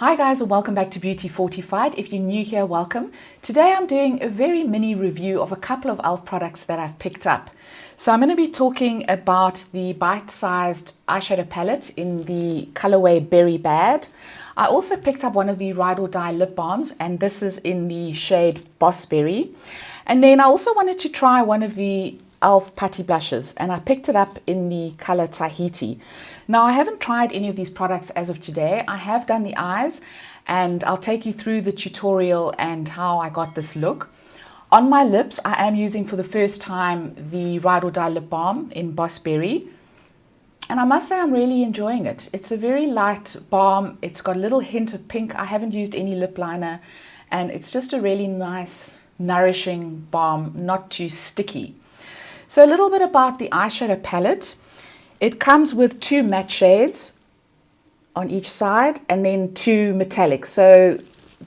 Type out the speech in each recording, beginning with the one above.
Hi guys, and welcome back to Beauty Fortified. If you're new here, welcome. Today I'm doing a very mini review of a couple of e.l.f. products that I've picked up. So I'm going to be talking about the bite-sized eyeshadow palette in the colorway Berry Bad. I also picked up one of the Ride or Die lip balms, and this is in the shade Boss Berry. And then I also wanted to try one of the e.l.f. putty blushes, and I picked it up in the color Tahiti. Now, I haven't tried any of these products as of today. I have done the eyes, and I'll take you through the tutorial and how I got this look. On my lips, I am using for the first time the Ride or Die lip balm in Boss Berry, and I must say I'm really enjoying it. It's a very light balm. It's got a little hint of pink. I haven't used any lip liner, and it's just a really nice, nourishing balm, not too sticky. So a little bit about the eyeshadow palette. It comes with two matte shades on each side and then two metallics. So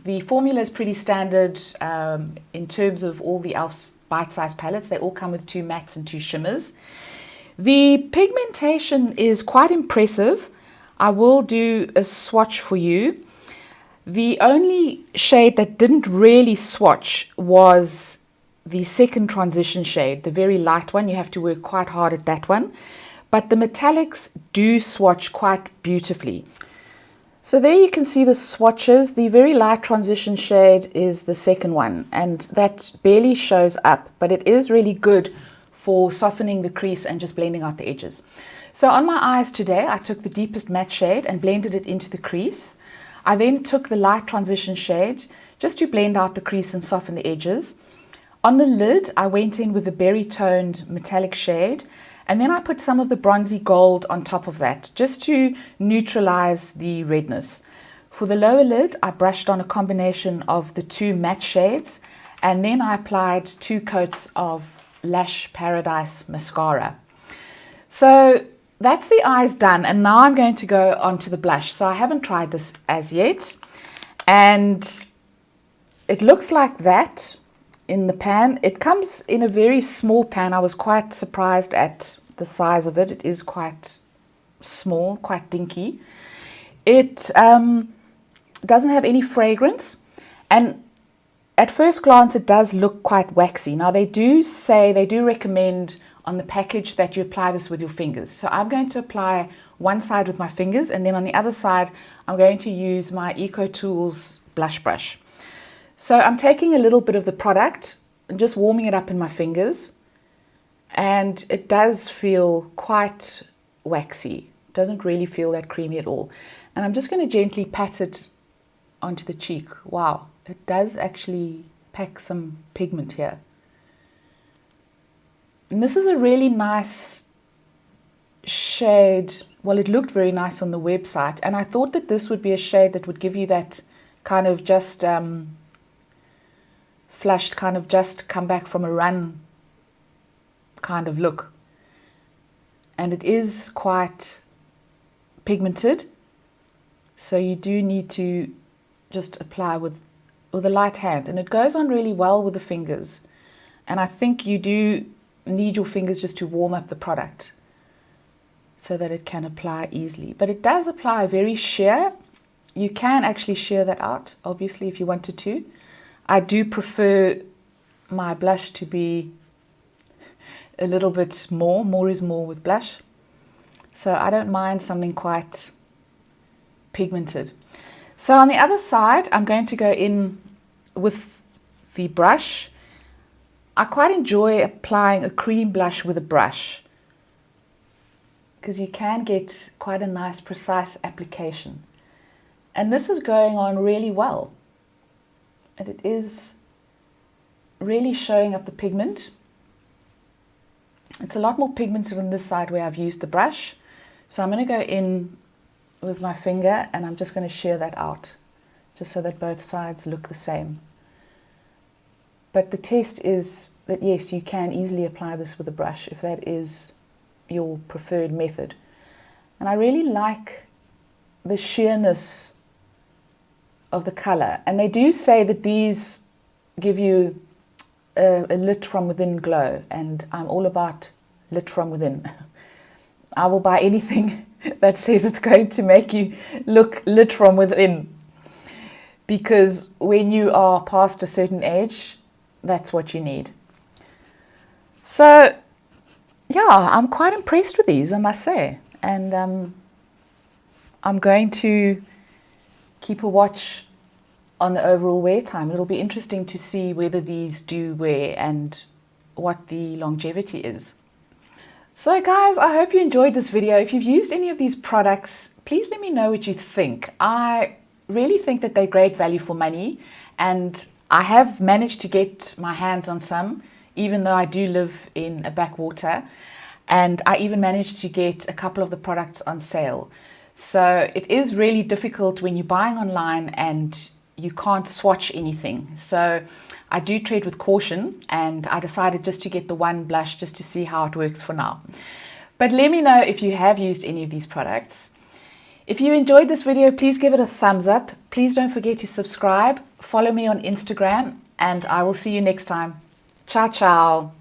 the formula is pretty standard in terms of all the e.l.f.'s bite-sized palettes. They all come with two mattes and two shimmers. The pigmentation is quite impressive. I will do a swatch for you. The only shade that didn't really swatch was the second transition shade, the very light one. You have to work quite hard at that one. But the metallics do swatch quite beautifully. So there you can see the swatches. The very light transition shade is the second one, and that barely shows up, but it is really good for softening the crease and just blending out the edges. So on my eyes today, I took the deepest matte shade and blended it into the crease. I then took the light transition shade just to blend out the crease and soften the edges. On the lid, I went in with a berry toned metallic shade, and then I put some of the bronzy gold on top of that, just to neutralize the redness. For the lower lid, I brushed on a combination of the two matte shades, and then I applied 2 coats of Lash Paradise mascara. So that's the eyes done, and now I'm going to go on to the blush. So I haven't tried this as yet, and it looks like that in the pan. It comes in a very small pan. I was quite surprised at the size of it. It is quite small, quite dinky. It doesn't have any fragrance, and at first glance it does look quite waxy. Now they do recommend on the package that you apply this with your fingers. So I'm going to apply one side with my fingers, and then on the other side I'm going to use my Eco Tools blush brush. So I'm taking a little bit of the product and just warming it up in my fingers, and it does feel quite waxy. It doesn't really feel that creamy at all. And I'm just going to gently pat it onto the cheek. Wow, it does actually pack some pigment here. And this is a really nice shade. Well, it looked very nice on the website, and I thought that this would be a shade that would give you that kind of just flushed, kind of just come back from a run kind of look. And it is quite pigmented, so you do need to just apply with a light hand, and it goes on really well with the fingers. And I think you do need your fingers just to warm up the product so that it can apply easily. But it does apply very sheer. You can actually sheer that out, obviously, if you wanted to. I do prefer my blush to be a little bit more is more with blush. So I don't mind something quite pigmented. So on the other side, I'm going to go in with the brush. I quite enjoy applying a cream blush with a brush, because you can get quite a nice, precise application. And this is going on really well. And it is really showing up the pigment. It's a lot more pigmented on this side where I've used the brush. So I'm going to go in with my finger, and I'm just going to shear that out, just so that both sides look the same. But the test is that yes, you can easily apply this with a brush if that is your preferred method. And I really like the sheerness of the color, and they do say that these give you a lit from within glow, and I'm all about lit from within. I will buy anything that says it's going to make you look lit from within. because when you are past a certain age, that's what you need. So yeah, I'm quite impressed with these, I must say. And I'm going to keep a watch on the overall wear time. It'll be interesting to see whether these do wear and what the longevity is. So guys, I hope you enjoyed this video. If you've used any of these products, please let me know what you think. I really think that they're great value for money, and I have managed to get my hands on some, even though I do live in a backwater, and I even managed to get a couple of the products on sale. So it is really difficult when you're buying online and you can't swatch anything. So I do tread with caution, and I decided just to get the one blush just to see how it works for now. But let me know if you have used any of these products. If you enjoyed this video, please give it a thumbs up. Please don't forget to subscribe, follow me on Instagram, and I will see you next time. Ciao, ciao.